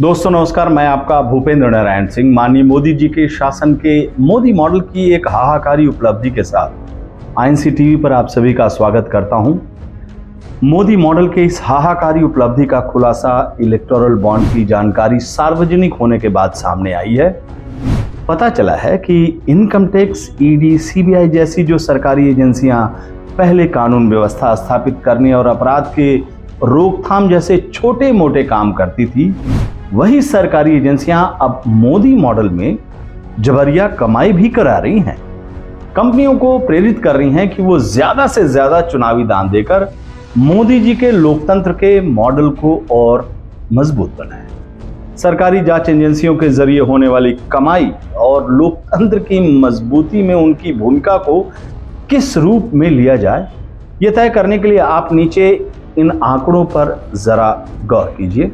दोस्तों नमस्कार, मैं आपका भूपेंद्र नारायण सिंह। माननीय मोदी जी के शासन के मोदी मॉडल की एक हाहाकारी उपलब्धि के साथ आईएनसी टीवी पर आप सभी का स्वागत करता हूं। मोदी मॉडल के इस हाहाकारी उपलब्धि का खुलासा इलेक्टोरल बॉन्ड की जानकारी सार्वजनिक होने के बाद सामने आई है। पता चला है कि इनकम टैक्स, ईडी, सीबीआई जैसी जो सरकारी एजेंसियां पहले कानून व्यवस्था स्थापित करने और अपराध के रोकथाम जैसे छोटे मोटे काम करती थी, वही सरकारी एजेंसियां अब मोदी मॉडल में जबरिया कमाई भी करा रही हैं। कंपनियों को प्रेरित कर रही हैं कि वो ज्यादा से ज्यादा चुनावी दान देकर मोदी जी के लोकतंत्र के मॉडल को और मजबूत बनाएं। सरकारी जांच एजेंसियों के जरिए होने वाली कमाई और लोकतंत्र की मजबूती में उनकी भूमिका को किस रूप में लिया जाए, यह तय करने के लिए आप नीचे इन आंकड़ों पर जरा गौर कीजिए।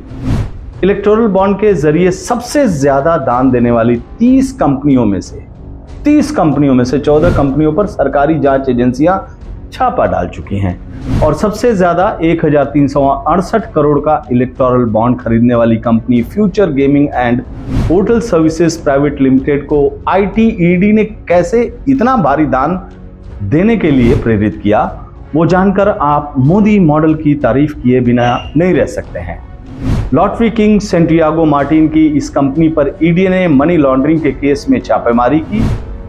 इलेक्टोरल बॉन्ड के जरिए सबसे ज्यादा दान देने वाली 30 कंपनियों में से 14 कंपनियों पर सरकारी जांच एजेंसियां छापा डाल चुकी हैं और सबसे ज्यादा 1368 करोड़ का इलेक्टोरल बॉन्ड खरीदने वाली company future gaming and hotel services private limited को आईटी-ईडी ने कैसे इतना भारी दान देने के लिए प्रेरित किया, वो जानकर आप मोदी मॉडल की तारीफ किए बिना नहीं रह सकते हैं। लॉटरी किंग सेंटियागो मार्टिन की इस कंपनी पर ईडी ने मनी लॉन्ड्रिंग के केस में छापेमारी की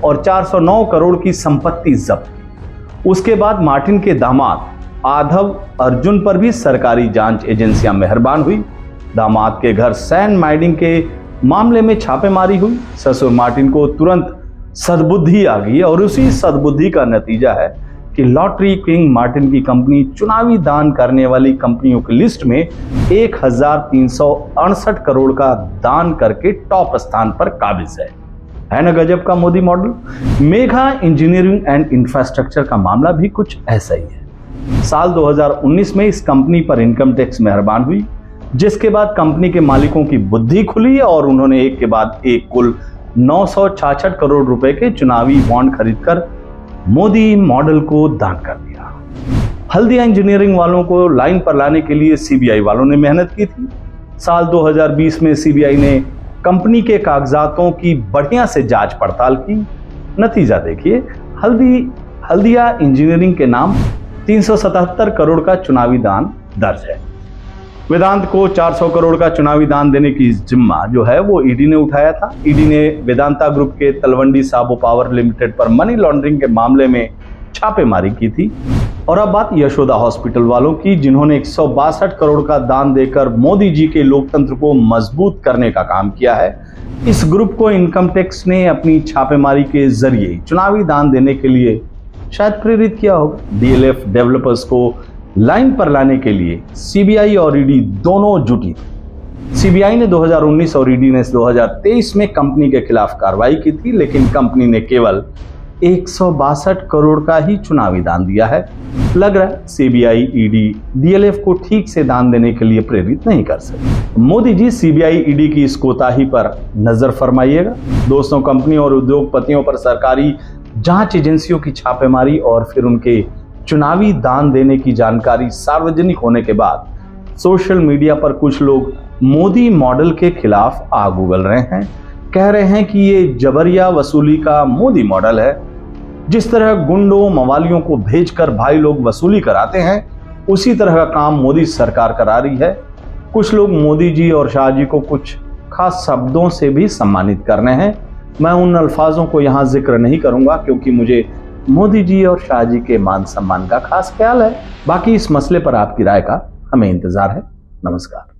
और 409 करोड़ की संपत्ति जब्त की। उसके बाद मार्टिन के दामाद आधव अर्जुन पर भी सरकारी जांच एजेंसियां मेहरबान हुई। दामाद के घर सैंड माइनिंग के मामले में छापेमारी हुई। ससुर मार्टिन को तुरंत सद्बुद्धि आ गई और उसी सद्बुद्धि का नतीजा है कि लॉटरी किंग मार्टिन की कंपनी चुनावी दान करने वाली कंपनियों की लिस्ट में 1368 करोड़ का दान करके टॉप स्थान पर काबिज है ना गजब का Modi model. Megha engineering and infrastructure का मामला भी कुछ ऐसा ही है। साल 2019 में इस कंपनी पर इनकम टैक्स मेहरबान हुई, जिसके बाद कंपनी के मालिकों की बुद्धि खुली और उन्होंने एक के बाद एक कुल 966 करोड़ रुपए के चुनावी बॉन्ड खरीदकर मोदी मॉडल को दान कर दिया। हल्दिया इंजीनियरिंग वालों को लाइन पर लाने के लिए सीबीआई वालों ने मेहनत की थी। साल 2020 में सीबीआई ने कंपनी के कागजातों की बढ़िया से जांच पड़ताल की। नतीजा देखिए, हल्दिया इंजीनियरिंग के नाम 377 करोड़ का चुनावी दान दर्ज है। वेदांत को 400 करोड़ का चुनावी दान देने की जिम्मा जो है वो ईडी ने उठाया था। ईडी ने वेदांता ग्रुप के तलवंडी साबो पावर लिमिटेड पर मनी लॉन्ड्रिंग के मामले में छापेमारी की थी। और अब बात यशोदा हॉस्पिटल वालों की, जिन्होंने 162 करोड़ का दान देकर मोदी जी के लोकतंत्र को मजबूत करने का काम किया है। इस ग्रुप को इनकम टैक्स ने अपनी छापेमारी के जरिए चुनावी दान देने के लिए शायद प्रेरित किया होगा। डीएलएफ डेवलपर्स को लाइन पर लाने के लिए सीबीआई और ईडी दोनों जुटी थी। सीबीआई ने 2019 और ईडी ने 2023 में कंपनी के खिलाफ कार्रवाई की थी, लेकिन कंपनी ने केवल 162 करोड़ का ही चुनावी दान दिया है। लग रहा है सीबीआई, ईडी डीएलएफ को ठीक से दान देने के लिए प्रेरित नहीं कर सकते। मोदी जी सीबीआई, ईडी की इस कोताही पर नजर फरमाइएगा। दोस्तों, कंपनी और उद्योगपतियों पर सरकारी जांच एजेंसियों की छापेमारी और फिर उनके चुनावी दान देने की जानकारी सार्वजनिक होने के बाद सोशल मीडिया पर कुछ लोग मोदी मॉडल के खिलाफ आग उगल रहे हैं। कह रहे हैं कि ये जबरिया वसूली का मोदी मॉडल है। जिस तरह गुंडों मवालियों को भेजकर भाई लोग वसूली कराते हैं, उसी तरह का काम मोदी सरकार करा रही है। कुछ लोग मोदी जी और शाह जी को कुछ खास शब्दों से भी सम्मानित कर रहे हैं। मैं उन अल्फाजों को यहाँ जिक्र नहीं करूंगा क्योंकि मुझे मोदी जी और शाह जी के मान सम्मान का खास ख्याल है। बाकी इस मसले पर आपकी राय का हमें इंतजार है। नमस्कार।